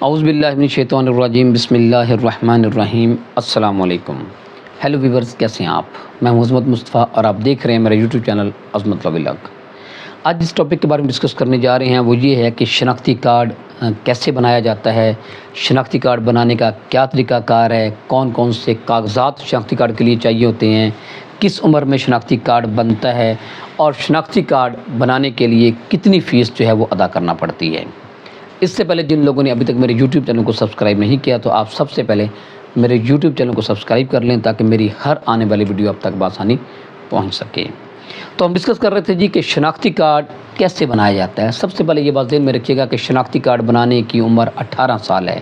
اعوذ باللہ من الشیطان الرجیم بسم اللہ الرحمن الرحیم السلام علیکم۔ ہیلو ویورز، کیسے ہیں آپ؟ میں محمد مصطفیٰ اور آپ دیکھ رہے ہیں میرا یوٹیوب چینل عظمت ولاگ۔ آج جس ٹاپک کے بارے میں ڈسکس کرنے جا رہے ہیں وہ یہ ہے کہ شناختی کارڈ کیسے بنایا جاتا ہے، شناختی کارڈ بنانے کا کیا طریقہ کار ہے، کون کون سے کاغذات شناختی کارڈ کے لیے چاہیے ہوتے ہیں، کس عمر میں شناختی کارڈ بنتا ہے اور شناختی کارڈ بنانے کے لیے کتنی فیس جو ہے وہ ادا کرنا پڑتی ہے۔ اس سے پہلے جن لوگوں نے ابھی تک میرے یوٹیوب چینل کو سبسکرائب نہیں کیا تو آپ سب سے پہلے میرے یوٹیوب چینل کو سبسکرائب کر لیں تاکہ میری ہر آنے والی ویڈیو آپ تک بآسانی پہنچ سکے۔ تو ہم ڈسکس کر رہے تھے کہ شناختی کارڈ کیسے بنایا جاتا ہے۔ سب سے پہلے یہ بات ذہن میں رکھیے گا کہ شناختی کارڈ بنانے کی عمر 18 سال ہے۔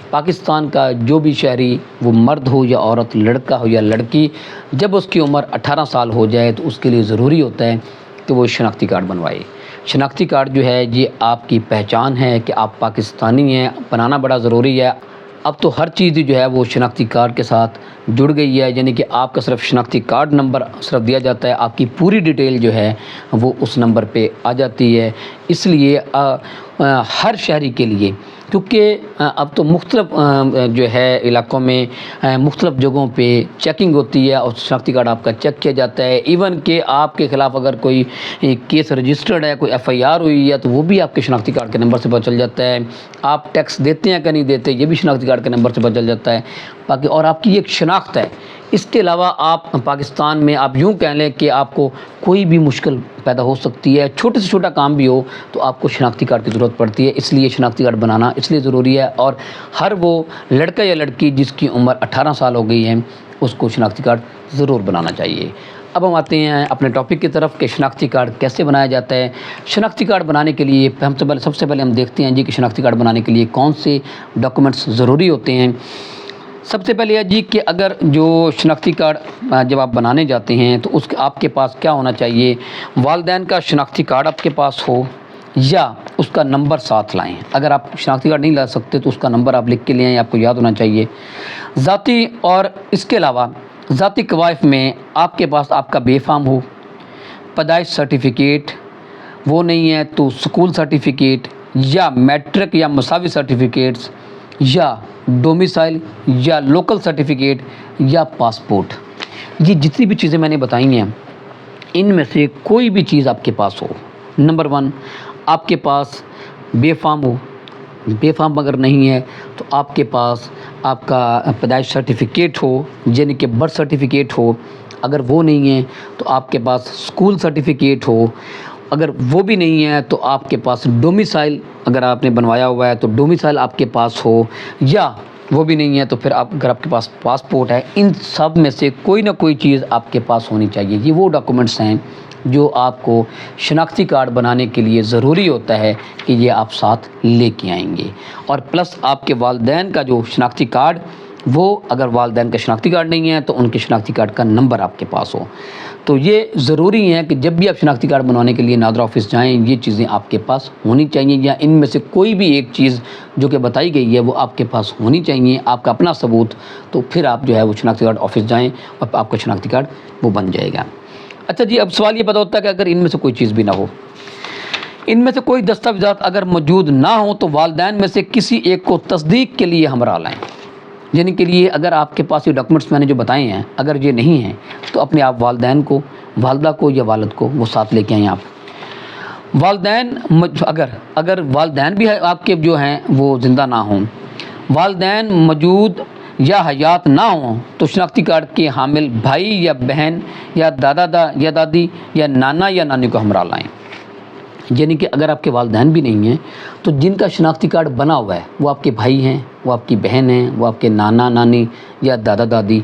پاکستان کا جو بھی شہری، وہ مرد ہو یا عورت، لڑکا ہو یا لڑکی، جب اس کی عمر 18 سال ہو جائے تو اس کے لیے ضروری ہوتا ہے کہ وہ شناختی کارڈ بنوائے۔ شناختی کارڈ جو ہے یہ آپ کی پہچان ہے کہ آپ پاکستانی ہیں، بنانا بڑا ضروری ہے۔ اب تو ہر چیز جو ہے وہ شناختی کارڈ کے ساتھ جڑ گئی ہے، یعنی کہ آپ کا صرف شناختی کارڈ نمبر صرف دیا جاتا ہے، آپ کی پوری ڈیٹیل جو ہے وہ اس نمبر پہ آ جاتی ہے۔ اس لیے ہر شہری کے لیے، کیونکہ اب تو مختلف جو ہے علاقوں میں مختلف جگہوں پہ چیکنگ ہوتی ہے اور شناختی کارڈ آپ کا چیک کیا جاتا ہے۔ ایون کہ آپ کے خلاف اگر کوئی کیس رجسٹرڈ ہے، کوئی FIR ہوئی ہے تو وہ بھی آپ کے شناختی کارڈ کے نمبر سے پتہ چل جاتا ہے۔ آپ ٹیکس دیتے ہیں کہ نہیں دیتے یہ بھی شناختی کارڈ کے نمبر سے پتہ چل جاتا ہے۔ باقی اور آپ کی ایک شناخت ہے۔ اس کے علاوہ آپ پاکستان میں آپ یوں کہہ لیں کہ آپ کو کوئی بھی مشکل پیدا ہو سکتی ہے، چھوٹے سے چھوٹا کام بھی ہو تو آپ کو شناختی کارڈ کی ضرورت پڑتی ہے۔ اس لیے شناختی کارڈ بنانا اس لیے ضروری ہے، اور ہر وہ لڑکا یا لڑکی جس کی عمر 18 سال ہو گئی ہے اس کو شناختی کارڈ ضرور بنانا چاہیے۔ اب ہم آتے ہیں اپنے ٹاپک کی طرف کہ شناختی کارڈ کیسے بنایا جاتا ہے۔ شناختی کارڈ بنانے کے لیے سب سے پہلے ہم دیکھتے ہیں کہ شناختی کارڈ بنانے کے لیے کون سے ڈاکومنٹس ضروری ہوتے ہیں۔ سب سے پہلے یہ کہ اگر جو شناختی کارڈ جب آپ بنانے جاتے ہیں تو آپ کے پاس کیا ہونا چاہیے، والدین کا شناختی کارڈ آپ کے پاس ہو یا اس کا نمبر ساتھ لائیں۔ اگر آپ شناختی کارڈ نہیں لا سکتے تو اس کا نمبر آپ لکھ کے لے آئیں، آپ کو یاد ہونا چاہیے۔ ذاتی اور اس کے علاوہ ذاتی قوائف میں آپ کے پاس آپ کا بے فام ہو، پیدائش سرٹیفکیٹ وہ نہیں ہے تو اسکول سرٹیفکیٹ یا میٹرک یا مساوی سرٹیفکیٹس یا ڈومیسائل یا لوکل سرٹیفکیٹ یا پاسپورٹ، یہ جتنی بھی چیزیں میں نے بتائی ہیں ان میں سے کوئی بھی چیز آپ کے پاس ہو۔ نمبر 1، آپ کے پاس بے فام ہو۔ بے فام اگر نہیں ہے تو آپ کے پاس آپ کا پیدائش سرٹیفکیٹ ہو، یعنی کہ برتھ سرٹیفکیٹ ہو۔ اگر وہ نہیں ہے تو آپ کے پاس اسکول سرٹیفکیٹ ہو۔ اگر وہ بھی نہیں ہے تو آپ کے پاس ڈومیسائل اگر آپ نے بنوایا ہوا ہے تو ڈومیسائل آپ کے پاس ہو، یا وہ بھی نہیں ہے تو پھر اگر آپ کے پاس پاسپورٹ ہے۔ ان سب میں سے کوئی نہ کوئی چیز آپ کے پاس ہونی چاہیے۔ یہ وہ ڈاکومنٹس ہیں جو آپ کو شناختی کارڈ بنانے کے لیے ضروری ہوتا ہے کہ یہ آپ ساتھ لے کے آئیں گے۔ اور پلس آپ کے والدین کا جو شناختی کارڈ، وہ اگر والدین کا شناختی کارڈ نہیں ہے تو ان کے شناختی کارڈ کا نمبر آپ کے پاس ہو۔ تو یہ ضروری ہے کہ جب بھی آپ شناختی کارڈ بنوانے کے لیے نادرا آفس جائیں یہ چیزیں آپ کے پاس ہونی چاہیے، یا ان میں سے کوئی بھی ایک چیز جو کہ بتائی گئی ہے وہ آپ کے پاس ہونی چاہیے، آپ کا اپنا ثبوت۔ تو پھر آپ جو ہے وہ شناختی کارڈ آفس جائیں اور آپ کا شناختی کارڈ وہ بن جائے گا۔ اچھا جی، اب سوال یہ پیدا ہوتا ہے کہ اگر ان میں سے کوئی چیز بھی نہ ہو، ان میں سے کوئی دستاویزات اگر موجود نہ ہوں تو والدین میں سے کسی ایک کو تصدیق کے لیے ہمراہ لائیں۔ یعنی کہ لیے اگر آپ کے پاس یہ ڈاکومنٹس میں نے جو بتائے ہیں اگر یہ نہیں ہیں تو اپنے آپ والدین کو، والدہ کو یا والد کو وہ ساتھ لے کے آئیں۔ آپ والدین اگر والدین بھی آپ کے جو ہیں وہ زندہ نہ ہوں، والدین موجود یا حیات نہ ہوں تو شناختی کارڈ کے حامل بھائی یا بہن یا دادا یا دادی یا نانا یا نانی کو ہمراہ لائیں۔ یعنی کہ اگر آپ کے والدین بھی نہیں ہیں تو جن کا شناختی کارڈ بنا ہوا ہے وہ آپ کے بھائی ہیں، وہ آپ کی بہن ہیں، وہ آپ کے نانا نانی یا دادا دادی،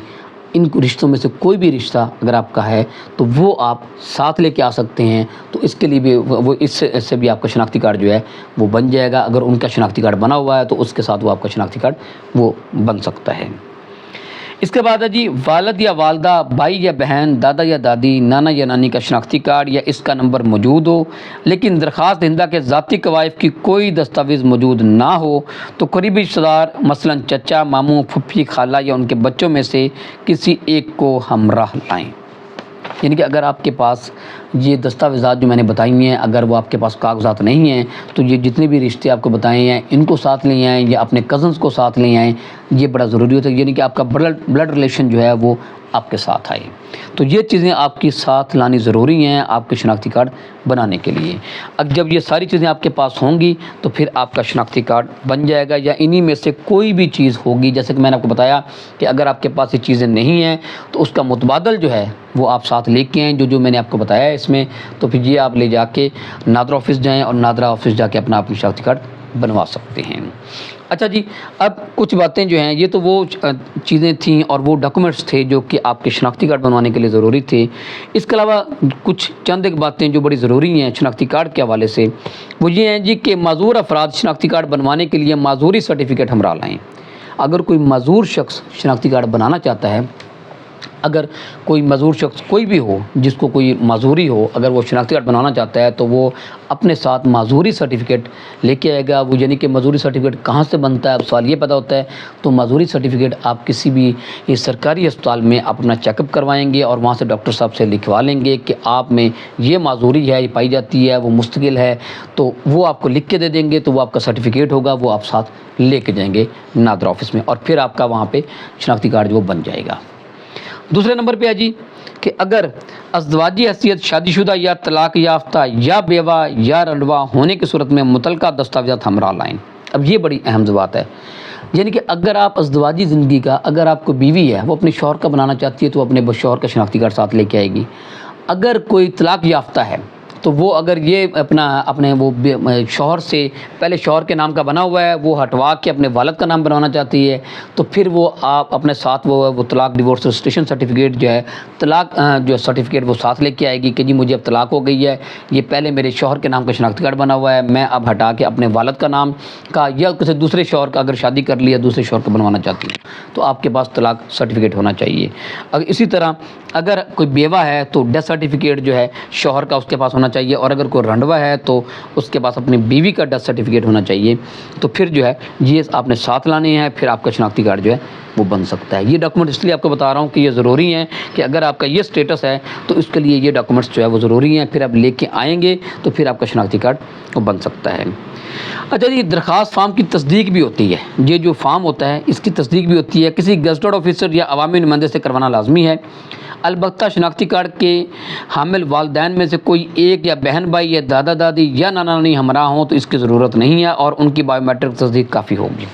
ان رشتوں میں سے کوئی بھی رشتہ اگر آپ کا ہے تو وہ آپ ساتھ لے کے آ سکتے ہیں۔ تو اس کے لیے بھی اس سے بھی آپ کا شناختی کارڈ جو ہے وہ بن جائے گا۔ اگر ان کا شناختی کارڈ بنا ہوا ہے تو اس کے ساتھ وہ آپ کا شناختی کارڈ وہ بن سکتا ہے۔ اس کے بعد ہے جی، والد یا والدہ، بھائی یا بہن، دادا یا دادی، نانا یا نانی کا شناختی کارڈ یا اس کا نمبر موجود ہو لیکن درخواست دہندہ کے ذاتی قوائف کی کوئی دستاویز موجود نہ ہو تو قریبی رشتہ دار مثلاً چچا، ماموں، پھپھی، خالہ یا ان کے بچوں میں سے کسی ایک کو ہمراہ لائیں۔ یعنی کہ اگر آپ کے پاس یہ دستاویزات جو میں نے بتائی ہیں، اگر وہ آپ کے پاس کاغذات نہیں ہیں تو یہ جتنے بھی رشتے آپ کو بتائے ہیں ان کو ساتھ لے آئیں یا اپنے کزنس کو ساتھ لے آئیں، یہ بڑا ضروری ہوتا ہے، یعنی کہ آپ کا بلڈ ریلیشن جو ہے وہ آپ کے ساتھ آئے۔ تو یہ چیزیں آپ کی ساتھ لانی ضروری ہیں آپ کے شناختی کارڈ بنانے کے لیے۔ اب جب یہ ساری چیزیں آپ کے پاس ہوں گی تو پھر آپ کا شناختی کارڈ بن جائے گا، یا انہی میں سے کوئی بھی چیز ہوگی، جیسے کہ میں نے آپ کو بتایا کہ اگر آپ کے پاس یہ چیزیں نہیں ہیں تو اس کا متبادل جو ہے وہ آپ ساتھ لے کے آئیں، جو میں نے آپ کو بتایا ہے اس میں، تو پھر یہ آپ لے جا کے نادرا آفس جائیں اور نادرا آفس جا کے اپنا شناختی کارڈ بنوا سکتے ہیں۔ اچھا جی، اب کچھ باتیں جو ہیں، یہ تو وہ چیزیں تھیں اور وہ ڈاکومنٹس تھے جو کہ آپ کے شناختی کارڈ بنوانے کے لیے ضروری تھے۔ اس کے علاوہ کچھ چند ایک باتیں جو بڑی ضروری ہیں شناختی کارڈ کے حوالے سے، وہ یہ ہیں جی کہ معذور افراد شناختی کارڈ بنوانے کے لیے معذوری سرٹیفکیٹ ہمراہ لائیں۔ اگر کوئی معذور شخص شناختی کارڈ بنانا چاہتا ہے، اگر کوئی معذور شخص کوئی بھی ہو جس کو کوئی معذوری ہو، اگر وہ شناختی کارڈ بنانا چاہتا ہے تو وہ اپنے ساتھ معذوری سرٹیفکیٹ لے کے آئے گا۔ وہ یعنی کہ معذوری سرٹیفکیٹ کہاں سے بنتا ہے، اب سوال یہ پیدا ہوتا ہے، تو معذوری سرٹیفکیٹ آپ کسی بھی سرکاری اسپتال میں اپنا چیک اپ کروائیں گے اور وہاں سے ڈاکٹر صاحب سے لکھوا لیں گے کہ آپ میں یہ معذوری ہے، یہ پائی جاتی ہے، وہ مستقل ہے، تو وہ آپ کو لکھ کے دے دیں گے، تو وہ آپ کا سرٹیفکیٹ ہوگا، وہ آپ ساتھ لے کے جائیں گے نادرا آفس میں، اور پھر آپ کا وہاں پہ شناختی کارڈ جو بن جائے گا۔ دوسرے نمبر پہ ہے جی کہ اگر ازدواجی حیثیت شادی شدہ یا طلاق یافتہ یا بیوہ یا رنڈوا ہونے کی صورت میں متعلقہ دستاویزات ہمراہ لائیں۔ اب یہ بڑی اہم بات ہے، یعنی کہ اگر آپ ازدواجی زندگی کا، اگر آپ کو بیوی ہے وہ اپنے شوہر کا بنانا چاہتی ہے تو وہ اپنے شوہر کا شناختی کارڈ ساتھ لے کے آئے گی۔ اگر کوئی طلاق یافتہ ہے تو وہ اگر یہ اپنے وہ شوہر سے پہلے شوہر کے نام کا بنا ہوا ہے وہ ہٹوا کے اپنے والد کا نام بنوانا چاہتی ہے، تو پھر وہ آپ اپنے ساتھ وہ طلاق ڈیورس رجسٹریشن سرٹیفکیٹ جو ہے، طلاق جو سرٹیفکیٹ وہ ساتھ لے کے آئے گی کہ جی مجھے اب طلاق ہو گئی ہے، یہ پہلے میرے شوہر کے نام کا شناختی کارڈ بنا ہوا ہے، میں اب ہٹا کے اپنے والد کا نام کا یا کسی دوسرے شوہر کا، اگر شادی کر لیا دوسرے شوہر کا بنوانا چاہتی ہوں تو آپ کے پاس طلاق سرٹیفکیٹ ہونا چاہیے۔ اسی طرح اگر کوئی بیوہ ہے تو ڈیتھ سرٹیفکیٹ جو ہے شوہر کا اس کے پاس ہونا چاہیے، اور اگر کوئی رنڈوا ہے تو اس کے پاس اپنی بیوی کا ڈیتھ سرٹیفکیٹ ہونا چاہیے۔ تو پھر جو ہے یہ آپ نے ساتھ لانے ہیں، پھر آپ کا شناختی کارڈ جو ہے وہ بن سکتا ہے۔ یہ ڈاکومنٹ اس لیے آپ کو بتا رہا ہوں کہ یہ ضروری ہیں کہ اگر آپ کا یہ سٹیٹس ہے تو اس کے لیے یہ ڈاکومنٹس جو ہے وہ ضروری ہیں، پھر آپ لے کے آئیں گے تو پھر آپ کا شناختی کارڈ وہ بن سکتا ہے۔ اچھا جی، درخواست فارم کی تصدیق بھی ہوتی ہے، یہ جو فارم ہوتا ہے اس کی تصدیق بھی ہوتی ہے، کسی گزٹڈ آفیسر یا عوامی نمائندے سے کروانا لازمی ہے۔ البتہ شناختی کارڈ کے حامل والدین میں سے کوئی ایک یا بہن بھائی یا دادا دادی یا نانا نانی ہمراہ ہوں تو اس کی ضرورت نہیں ہے، اور ان کی بایو میٹرک تصدیق کافی ہوگی۔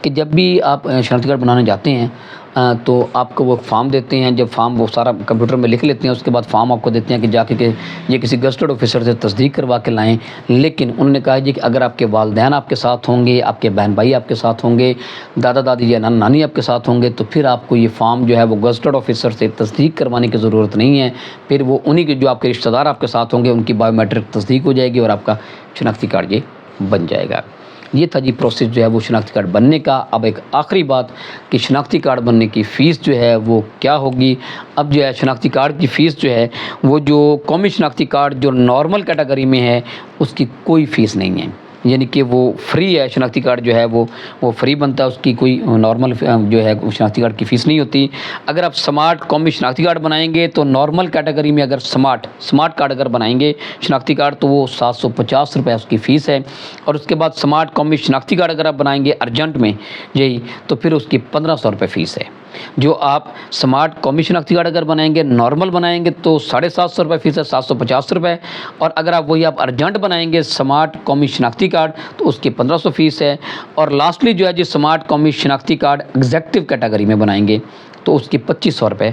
کہ جب بھی آپ شناختی کارڈ بنانے جاتے ہیں تو آپ کو وہ فارم دیتے ہیں، جب فارم وہ سارا کمپیوٹر میں لکھ لیتے ہیں، اس کے بعد فارم آپ کو دیتے ہیں کہ جا کے کہ یہ کسی گزٹڈ آفیسر سے تصدیق کروا کے لائیں۔ لیکن انہوں نے کہا جی کہ اگر آپ کے والدین آپ کے ساتھ ہوں گے، آپ کے بہن بھائی آپ کے ساتھ ہوں گے، دادا دادی یا نانا نانی آپ کے ساتھ ہوں گے، تو پھر آپ کو یہ فارم جو ہے وہ گزٹڈ آفیسر سے تصدیق کروانے کی ضرورت نہیں ہے، پھر وہ انہی کے جو آپ کے رشتہ دار آپ کے ساتھ ہوں گے ان کی بایو میٹرک تصدیق ہو جائے گی اور آپ کا شناختی کارڈ یہ بن جائے گا۔ یہ تھا جی پروسیس جو ہے وہ شناختی کارڈ بننے کا۔ اب ایک آخری بات کہ شناختی کارڈ بننے کی فیس جو ہے وہ کیا ہوگی۔ اب جو ہے شناختی کارڈ کی فیس جو ہے وہ جو قومی شناختی کارڈ جو نارمل کیٹیگری میں ہے اس کی کوئی فیس نہیں ہے، یعنی کہ وہ فری ہے۔ شناختی کارڈ جو ہے وہ فری بنتا ہے، اس کی کوئی نارمل جو ہے شناختی کارڈ کی فیس نہیں ہوتی۔ اگر آپ سمارٹ قومی شناختی کارڈ بنائیں گے تو نارمل کیٹیگری میں اگر سمارٹ کارڈ اگر بنائیں گے شناختی کارڈ تو وہ 750 روپے اس کی فیس ہے، اور اس کے بعد سمارٹ قومی شناختی کارڈ اگر آپ بنائیں گے ارجنٹ میں یہی تو پھر اس کی 1500 روپے فیس ہے۔ جو آپ سمارٹ قومی شناختی کارڈ اگر بنائیں گے نارمل بنائیں گے تو 750 روپے فیس ہے، 750 روپے، اور اگر آپ وہی آپ ارجنٹ بنائیں گے سمارٹ قومی شناختی کارڈ تو اس کی 1500 فیس ہے، اور لاسٹلی جو ہے جی سمارٹ قومی شناختی کارڈ ایگزیکٹو کیٹیگری میں بنائیں گے تو اس کی 2500 روپے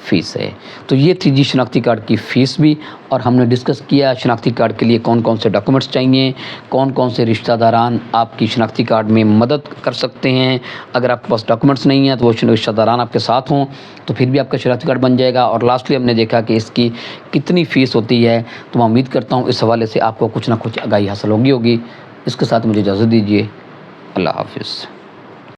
فیس ہے۔ تو یہ تھی جی شناختی کارڈ کی فیس بھی، اور ہم نے ڈسکس کیا شناختی کارڈ کے لیے کون کون سے ڈاکومنٹس چاہیے، کون کون سے رشتہ داران آپ کی شناختی کارڈ میں مدد کر سکتے ہیں۔ اگر آپ کے پاس ڈاکومنٹس نہیں ہیں تو وہ رشتہ داران آپ کے ساتھ ہوں تو پھر بھی آپ کا شناختی کارڈ بن جائے گا۔ اور لاسٹلی ہم نے دیکھا کہ اس کی کتنی فیس ہوتی ہے، تو میں امید کرتا ہوں اس حوالے سے آپ کو کچھ نہ کچھ آگاہی حاصل ہوگی۔ اس کے ساتھ مجھے اجازت دیجیے، اللہ حافظ۔